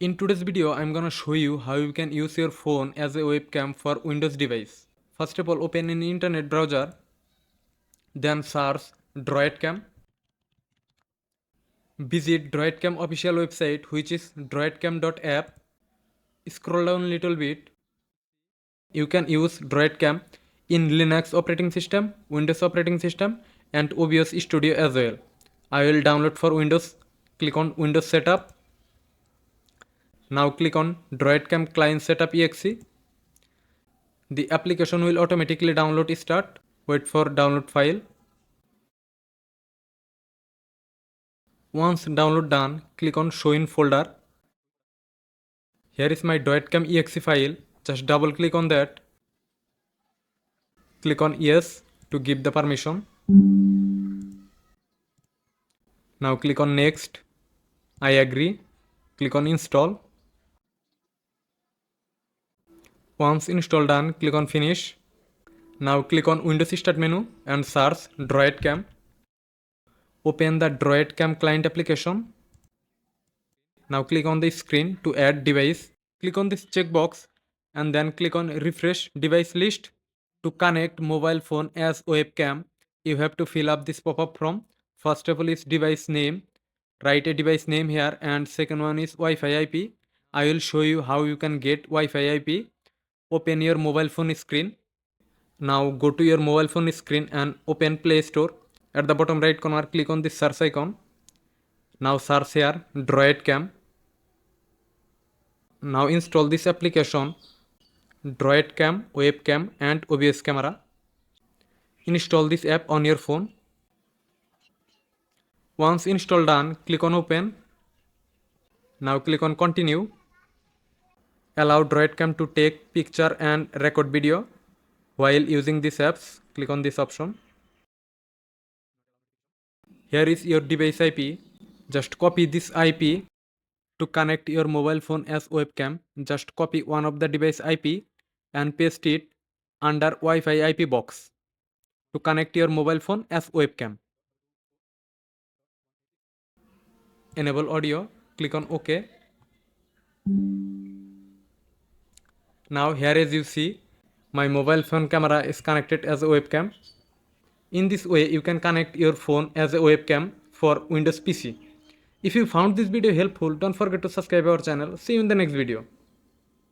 In today's video, I'm gonna show you how you can use your phone as a webcam for Windows device. First of all, open an internet browser, then search Droidcam. Visit Droidcam official website, which is droidcam.app. Scroll down a little bit. You can use Droidcam in Linux operating system, Windows operating system, and OBS Studio as well. I will download for Windows. Click on Windows Setup. Now click on Droidcam Client Setup exe. The application will automatically download start. Wait for download file. Once download done, click on show in folder. Here is my .com exe file. Just double click on that. Click on yes to give the permission. Now click on next. I agree. Click on install. Once install done, click on finish. Now click on Windows Start menu and search Droidcam. Open the Droidcam client application. Now click on the screen to add device. Click on this checkbox and then click on refresh device list. To connect mobile phone as webcam, you have to fill up this pop-up form. First of all is device name. Write a device name here, and second one is Wi-Fi IP. I will show you how you can get Wi-Fi IP. Open your mobile phone screen. Now go to your mobile phone screen and open Play Store. At the bottom right corner, click on this search icon. Now search here Droidcam. Now install this application Droidcam, Webcam and OBS camera. Install this app on your phone. Once installed done, click on open. Now click on continue. Allow Droidcam to take picture and record video while using these apps. Click on this option. Here is your device IP. Just copy this IP. To connect your mobile phone as webcam, just copy one of the device IP and paste it under Wi-Fi IP box to connect your mobile phone as webcam. Enable audio, click on OK. Now here as you see, my mobile phone camera is connected as a webcam. In this way, you can connect your phone as a webcam for Windows PC. If you found this video helpful, don't forget to subscribe our channel. See you in the next video.